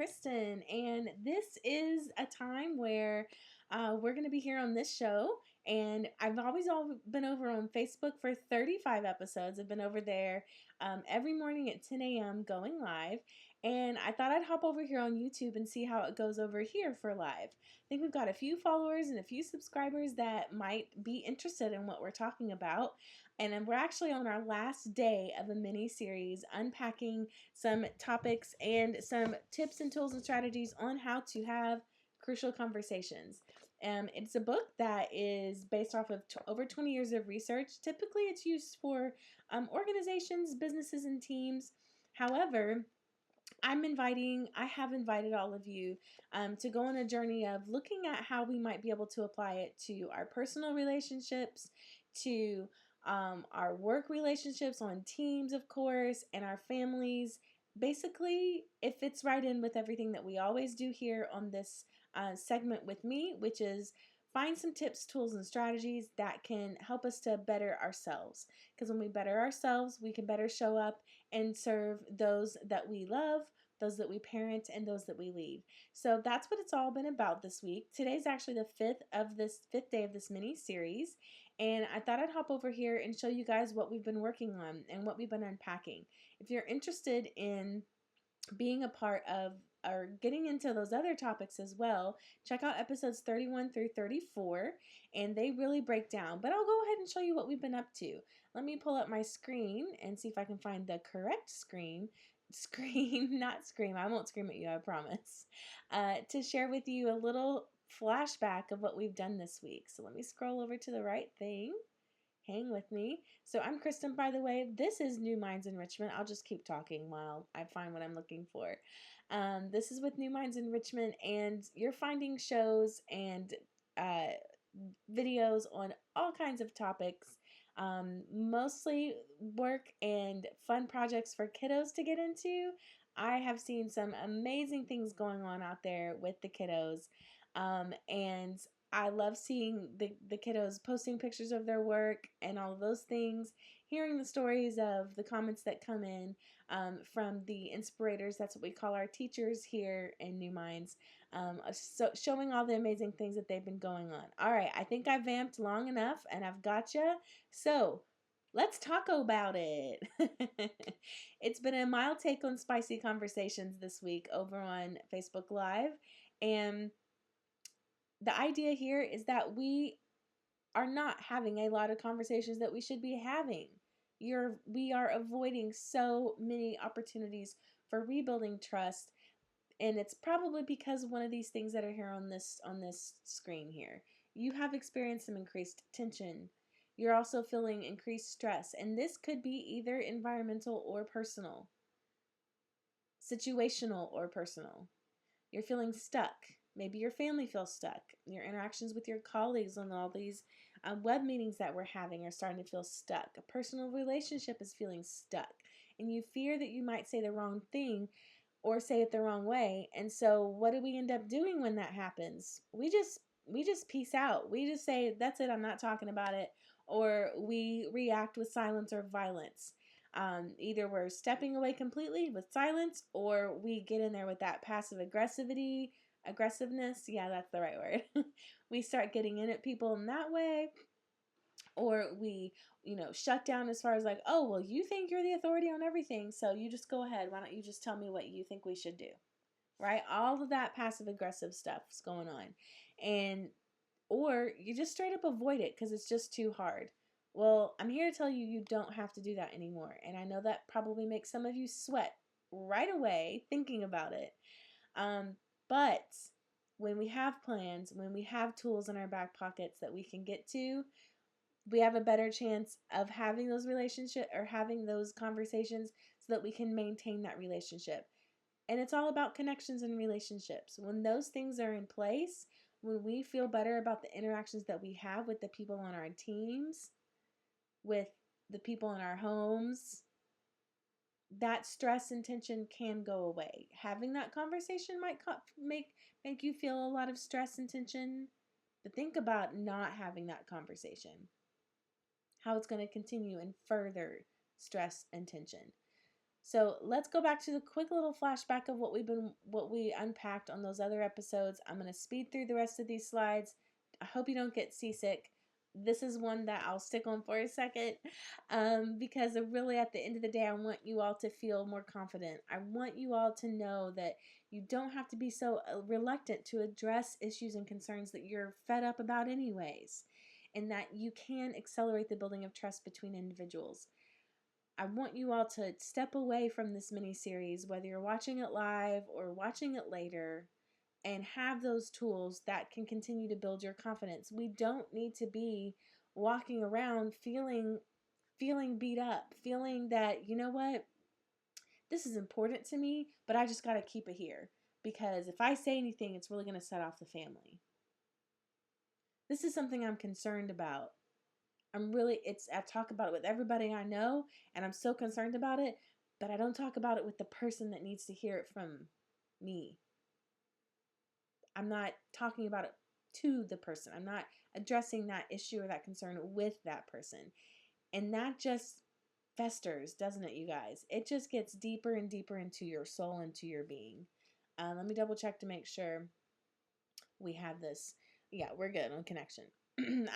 Kristen, and this is a time where we're going to be here on this show. And I've always been over on Facebook for 35 episodes. I've been over there every morning at 10 a.m. going live. And I thought I'd hop over here on YouTube and see how it goes over here for live. I think we've got a few followers and a few subscribers that might be interested in what we're talking about. And then we're actually on our last day of a mini series unpacking some topics and some tips and tools and strategies on how to have crucial conversations. It's a book that is based off of over 20 years of research. Typically, it's used for organizations, businesses, and teams. However, I have invited all of you to go on a journey of looking at how we might be able to apply it to our personal relationships, to our work relationships on teams, of course, and our families. Basically, it fits right in with everything that we always do here on this segment with me, which is find some tips, tools, and strategies that can help us to better ourselves. Because when we better ourselves, we can better show up and serve those that we love, those that we parent, and those that we lead. So that's what it's all been about this week. Today's actually the fifth day of this mini series, and I thought I'd hop over here and show you guys what we've been working on and what we've been unpacking. If you're interested in being a part of or getting into those other topics as well, check out episodes 31 through 34, and they really break down. But I'll go ahead and show you what we've been up to. Let me pull up my screen and see if I can find the correct screen, not scream, I won't scream at you, I promise, to share with you a little flashback of what we've done this week. So let me scroll over to the right thing. Hang with me. So I'm Kristen, by the way. This is New Minds Enrichment. I'll just keep talking while I find what I'm looking for. This is with New Minds Enrichment, and you're finding shows and videos on all kinds of topics, mostly work and fun projects for kiddos to get into. I have seen some amazing things going on out there with the kiddos, and I love seeing the kiddos posting pictures of their work and all of those things, hearing the stories of the comments that come in from the inspirators. That's what we call our teachers here in New Minds, showing all the amazing things that they've been going on. All right, I think I've vamped long enough and I've gotcha. So let's talk about it. It's been a mild take on spicy conversations this week over on Facebook Live, and the idea here is that we are not having a lot of conversations that we should be having. We are avoiding so many opportunities for rebuilding trust, and it's probably because of one of these things that are here on this screen here. You have experienced some increased tension. You're also feeling increased stress, and this could be either environmental or personal, situational or personal. You're feeling stuck. Maybe your family feels stuck. Your interactions with your colleagues on all these web meetings that we're having are starting to feel stuck. A personal relationship is feeling stuck. And you fear that you might say the wrong thing or say it the wrong way. And so what do we end up doing when that happens? We just peace out. We just say, that's it, I'm not talking about it. Or we react with silence or violence. Either we're stepping away completely with silence, or we get in there with that passive aggressiveness. Yeah, that's the right word. We start getting in at people in that way, or we, shut down as far as like, oh, well, you think you're the authority on everything, so you just go ahead. Why don't you just tell me what you think we should do? Right? All of that passive aggressive stuff's going on. Or you just straight up avoid it because it's just too hard. Well, I'm here to tell you, you don't have to do that anymore. And I know that probably makes some of you sweat right away thinking about it. But when we have plans, when we have tools in our back pockets that we can get to, we have a better chance of having those relationships or having those conversations so that we can maintain that relationship. And it's all about connections and relationships. When those things are in place, when we feel better about the interactions that we have with the people on our teams, with the people in our homes, that stress and tension can go away. Having that conversation might make you feel a lot of stress and tension, but think about not having that conversation. How it's going to continue and further stress and tension. So let's go back to the quick little flashback of what we unpacked on those other episodes. I'm going to speed through the rest of these slides. I hope you don't get seasick. This is one that I'll stick on for a second, because really at the end of the day, I want you all to feel more confident. I want you all to know that you don't have to be so reluctant to address issues and concerns that you're fed up about anyways, and that you can accelerate the building of trust between individuals. I want you all to step away from this mini series, whether you're watching it live or watching it later, and have those tools that can continue to build your confidence. We don't need to be walking around feeling beat up, feeling that, you know what, this is important to me, but I just got to keep it here because if I say anything, it's really going to set off the family. This is something I'm concerned about. I talk about it with everybody I know, and I'm so concerned about it, but I don't talk about it with the person that needs to hear it from me. I'm not talking about it to the person. I'm not addressing that issue or that concern with that person. And that just festers, doesn't it, you guys? It just gets deeper and deeper into your soul, into your being. Let me double check to make sure we have this. Yeah, we're good on connection.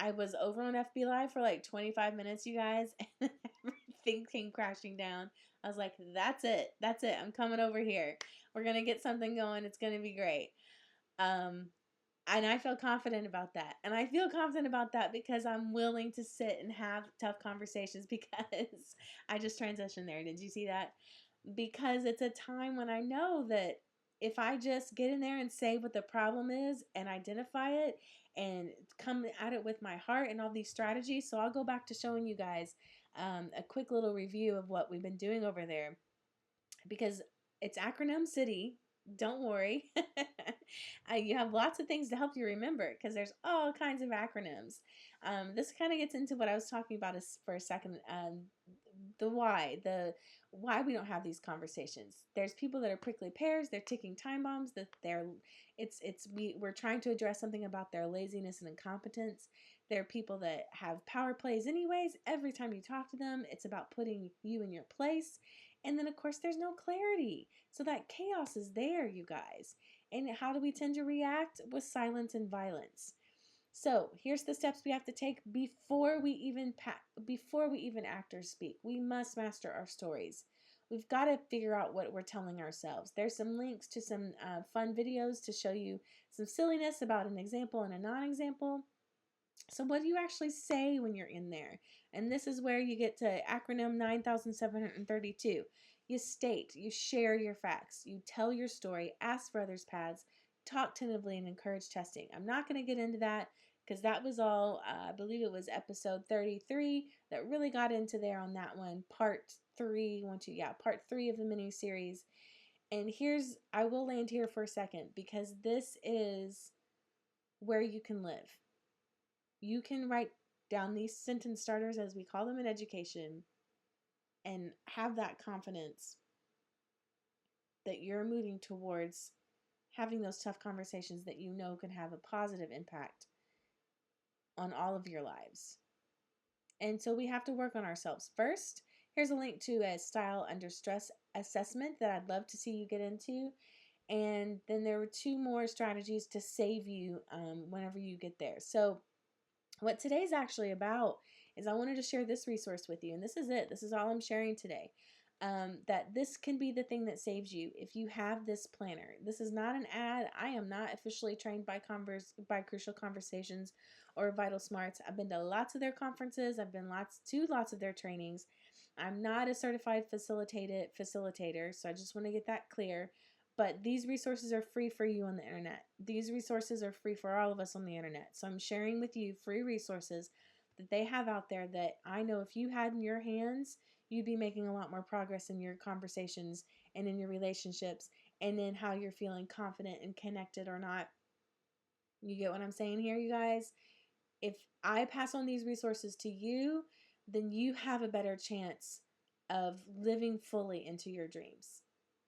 I was over on FB Live for like 25 minutes, you guys, and everything came crashing down. I was like, that's it. That's it. I'm coming over here. We're going to get something going. It's going to be great. And I feel confident about that. And I feel confident about that because I'm willing to sit and have tough conversations because I just transitioned there. Did you see that? Because it's a time when I know that if I just get in there and say what the problem is and identify it and come at it with my heart and all these strategies. So I'll go back to showing you guys a quick little review of what we've been doing over there because it's acronym city. Don't worry. You have lots of things to help you remember because there's all kinds of acronyms. This kind of gets into what I was talking about for a second. The why we don't have these conversations. There's people that are prickly pears. They're ticking time bombs. We're trying to address something about their laziness and incompetence. There are people that have power plays anyways. Every time you talk to them, it's about putting you in your place. And then, of course, there's no clarity. So that chaos is there, you guys. And how do we tend to react? With silence and violence. So here's the steps we have to take before we even act or speak. We must master our stories. We've got to figure out what we're telling ourselves. There's some links to some fun videos to show you some silliness about an example and a non-example. So what do you actually say when you're in there? And this is where you get to acronym 9732. You state, you share your facts, you tell your story, ask for others' paths, talk tentatively, and encourage testing. I'm not going to get into that because that was all, I believe it was episode 33 that really got into there on that one. Part 3 of the mini series. And I will land here for a second because this is where you can live. You can write down these sentence starters, as we call them in education, and have that confidence that you're moving towards having those tough conversations that you know can have a positive impact on all of your lives. And so we have to work on ourselves. First, here's a link to a style under stress assessment that I'd love to see you get into. And then there were 2 more strategies to save you whenever you get there. So what today's actually about is I wanted to share this resource with you, and this is it. This is all I'm sharing today. That this can be the thing that saves you if you have this planner. This is not an ad. I am not officially trained by Crucial Conversations or Vital Smarts. I've been to lots of their conferences. I've been to lots of their trainings. I'm not a certified facilitator, so I just want to get that clear. But these resources are free for you on the internet. These resources are free for all of us on the internet. So I'm sharing with you free resources that they have out there that I know if you had in your hands, you'd be making a lot more progress in your conversations and in your relationships and in how you're feeling confident and connected or not. You get what I'm saying here, you guys? If I pass on these resources to you, then you have a better chance of living fully into your dreams.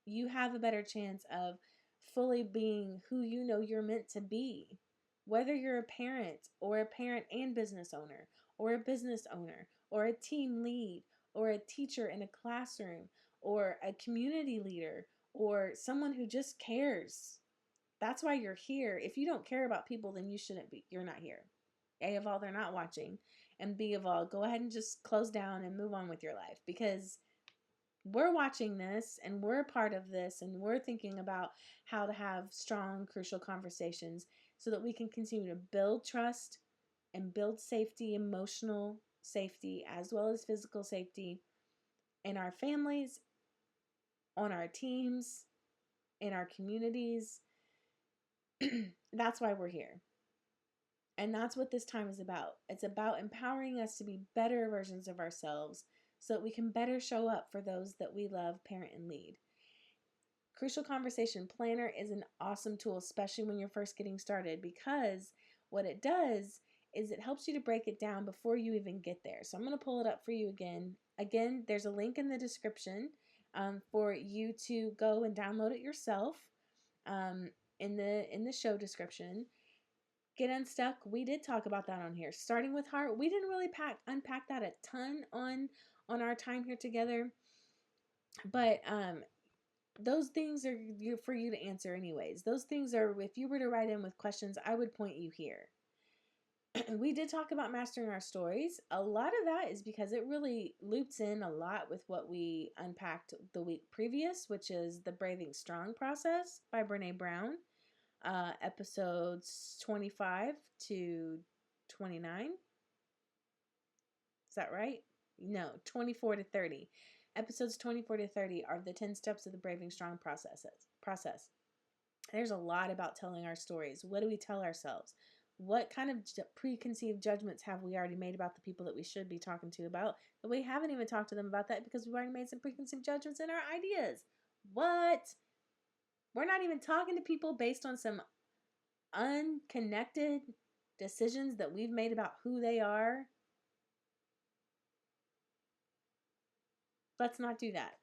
You have a better chance of fully being who you know you're meant to be. Whether you're a parent or a parent and business owner or a business owner or a team lead or a teacher in a classroom or a community leader, or someone who just cares. That's why you're here. If you don't care about people, then you shouldn't be. You're not here. A of all, they're not watching. And B of all, go ahead and just close down and move on with your life, because we're watching this and we're a part of this, and we're thinking about how to have strong, crucial conversations so that we can continue to build trust and build safety, emotional safety, as well as physical safety in our families, on our teams, in our communities. That's why we're here. And that's what this time is about. It's about empowering us to be better versions of ourselves so that we can better show up for those that we love, parent, and lead. Crucial Conversation Planner is an awesome tool, especially when you're first getting started, because what it does is it helps you to break it down before you even get there. So I'm going to pull it up for you again. Again, there's a link in the description for you to go and download it yourself um, in the show description. Get unstuck. We did talk about that on here. Starting with heart, we didn't really unpack that a ton on our time here together, but those things are for you to answer anyways. Those things are, if you were to write in with questions, I would point you here. We did talk about mastering our stories. A lot of that is because it really loops in a lot with what we unpacked the week previous, which is the Braving Strong process by Brene Brown, episodes 25 to 29. Is that right? No, 24 to 30. Episodes 24 to 30 are the 10 steps of the Braving Strong process. There's a lot about telling our stories. What do we tell ourselves? What kind of preconceived judgments have we already made about the people that we should be talking to about that we haven't even talked to them about that because we've already made some preconceived judgments in our ideas? What? We're not even talking to people based on some unconnected decisions that we've made about who they are. Let's not do that.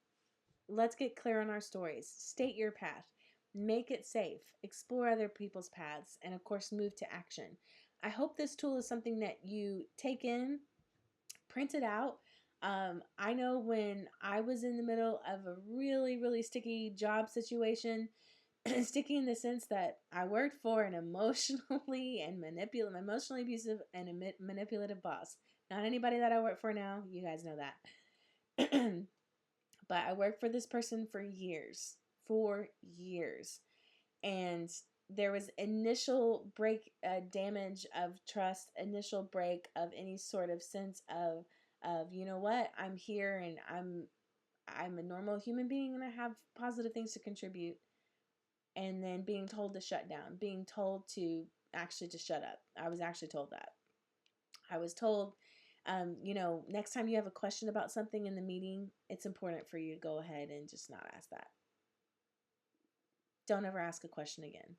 Let's get clear on our stories. State your path. Make it safe. Explore other people's paths. And of course, move to action. I hope this tool is something that you take in, print it out. I know when I was in the middle of a really, really sticky job situation, sticky in the sense that I worked for an emotionally abusive and manipulative boss. Not anybody that I work for now. You guys know that. But I worked for this person for years. And there was initial damage of trust, initial break of any sort of sense of you know what, I'm here and I'm a normal human being and I have positive things to contribute. And then being told to shut down, being told to shut up. I was actually told that. I was told, next time you have a question about something in the meeting, it's important for you to go ahead and just not ask that. Don't ever ask a question again.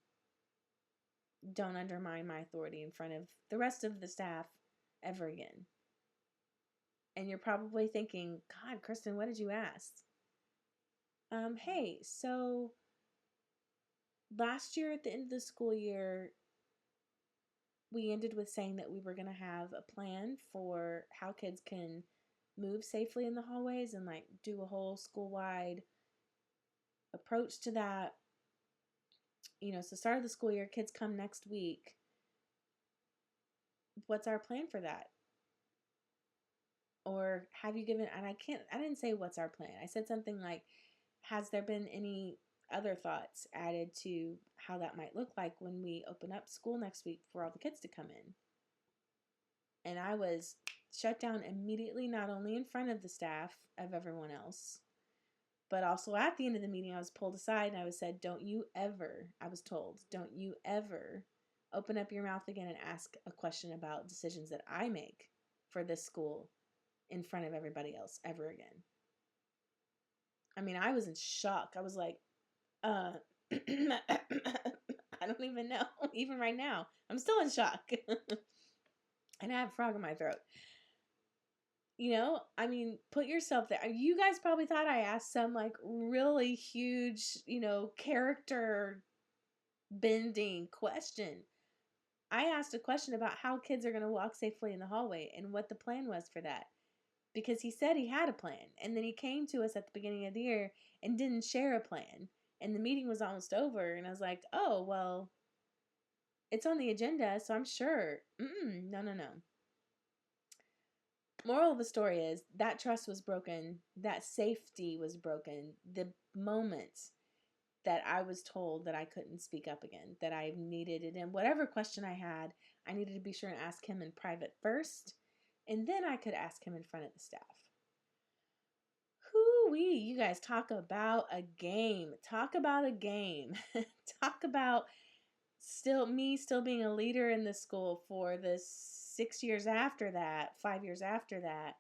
Don't undermine my authority in front of the rest of the staff ever again. And you're probably thinking, God, Kristen, what did you ask? Hey, so last year at the end of the school year, we ended with saying that we were going to have a plan for how kids can move safely in the hallways and like do a whole school-wide approach to that. So start of the school year, kids come next week. What's our plan for that? Or have you given, and I didn't say what's our plan. I said something like, has there been any other thoughts added to how that might look like when we open up school next week for all the kids to come in? And I was shut down immediately, not only in front of the staff, of everyone else, but also at the end of the meeting, I was pulled aside and I was said, don't you ever open up your mouth again and ask a question about decisions that I make for this school in front of everybody else ever again. I mean, I was in shock. I was like, I don't even know. Even right now, I'm still in shock. And I have a frog in my throat. I mean, put yourself there. You guys probably thought I asked some like really huge, character bending question. I asked a question about how kids are going to walk safely in the hallway and what the plan was for that. because he said he had a plan. And then he came to us at the beginning of the year and didn't share a plan. And the meeting was almost over. And I was like, oh, well, it's on the agenda, so I'm sure. No, no, no. Moral of the story is that trust was broken. That safety was broken. The moment that I was told that I couldn't speak up again, that I needed it, and whatever question I had, I needed to be sure and ask him in private first, and then I could ask him in front of the staff. Hoo-wee, you guys, talk about a game. Talk about a game. Talk about still being a leader in the school for the 6 years after that, 5 years after that,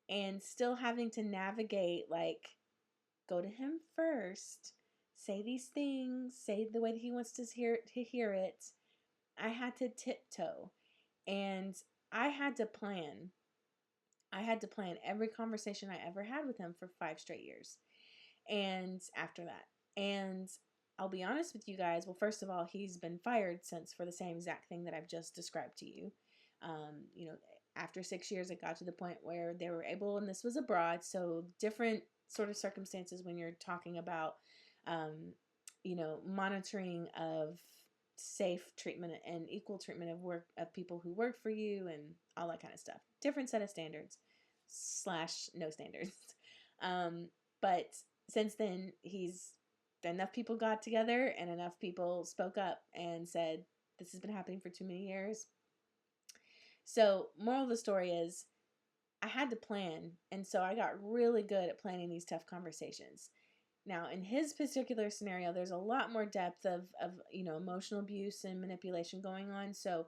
and still having to navigate, like, go to him first, say these things, say the way that he wants to hear it. I had to tiptoe, and I had to plan. I had to plan every conversation I ever had with him for 5 straight years. And after that, and I'll be honest with you guys. Well, first of all, he's been fired since for the same exact thing that I've just described to you. You know, after 6 years, it got to the point where they were able, and this was abroad, so different sort of circumstances when you're talking about, monitoring of safe treatment and equal treatment of work of people who work for you and all that kind of stuff. Different set of standards / no standards. But since then, enough people got together and enough people spoke up and said, this has been happening for too many years. So, moral of the story is, I had to plan, and so I got really good at planning these tough conversations. Now, in his particular scenario, there's a lot more depth of emotional abuse and manipulation going on. So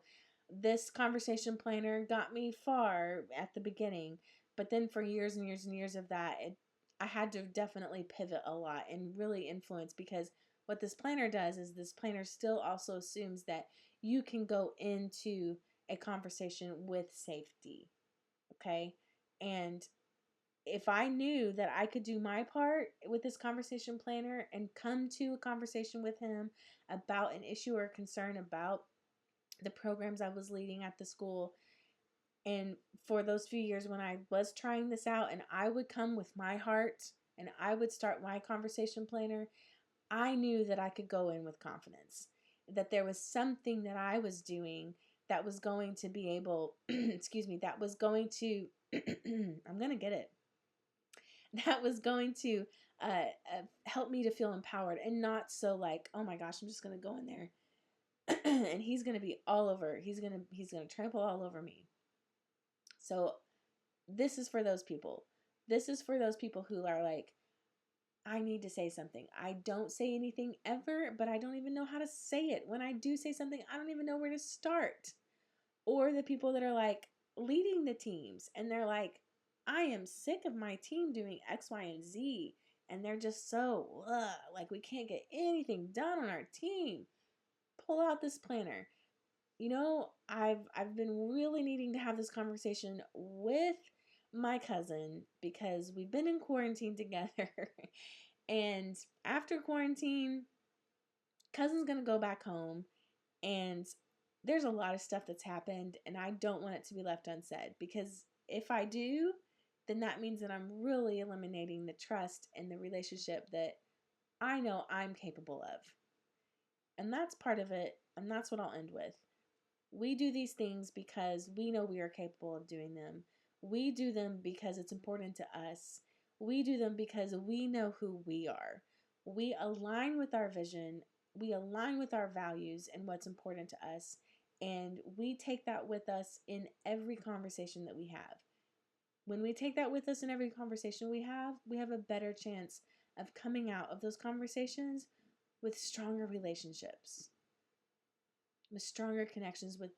this conversation planner got me far at the beginning, but then for years and years and years of that, I had to definitely pivot a lot and really influence, because what this planner does is this planner still also assumes that you can go into a conversation with safety. Okay? And if I knew that I could do my part with this conversation planner and come to a conversation with him about an issue or concern about the programs I was leading at the school, and for those few years when I was trying this out, and I would come with my heart and I would start my conversation planner, I knew that I could go in with confidence, that there was something that I was doing that was going to be able, excuse me, that was going to, I'm going to get it, that was going to help me to feel empowered, and not so like, oh my gosh, I'm just going to go in there and he's going to be all over. He's going to trample all over me. So this is for those people. This is for those people who are like, I need to say something. I don't say anything ever, but I don't even know how to say it. When I do say something, I don't even know where to start. Or the people that are like leading the teams and they're like, I am sick of my team doing X, Y, and Z. And they're just so, like, we can't get anything done on our team. Pull out this planner. You know, I've been really needing to have this conversation with my cousin because we've been in quarantine together. And after quarantine, cousin's going to go back home, and there's a lot of stuff that's happened, and I don't want it to be left unsaid, because if I do, then that means that I'm really eliminating the trust and the relationship that I know I'm capable of. And that's part of it, and that's what I'll end with. We do these things because we know we are capable of doing them. We do them because it's important to us. We do them because we know who we are. We align with our vision. We align with our values and what's important to us. And we take that with us in every conversation that we have. When we take that with us in every conversation we have a better chance of coming out of those conversations with stronger relationships, with stronger connections with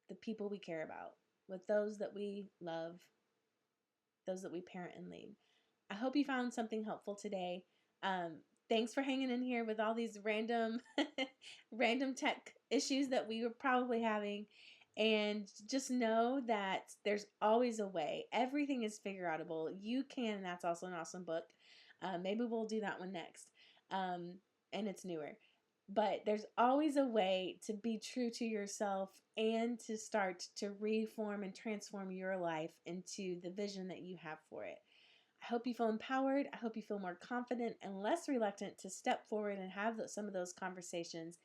the people we care about, with those that we love, those that we parent and lead. I hope you found something helpful today. Thanks for hanging in here with all these random tech issues that we were probably having. And just know that there's always a way. Everything is figure outable. You can, and that's also an awesome book. Maybe we'll do that one next. And it's newer. But there's always a way to be true to yourself and to start to reform and transform your life into the vision that you have for it. I hope you feel empowered. I hope you feel more confident and less reluctant to step forward and have some of those conversations,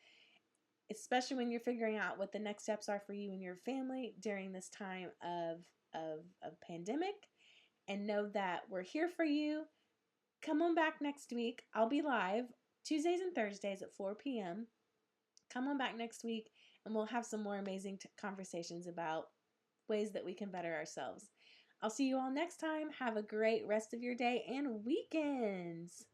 especially when you're figuring out what the next steps are for you and your family during this time of pandemic. And know that we're here for you. Come on back next week. I'll be live Tuesdays and Thursdays at 4 p.m. Come on back next week and we'll have some more amazing conversations about ways that we can better ourselves. I'll see you all next time. Have a great rest of your day and weekends.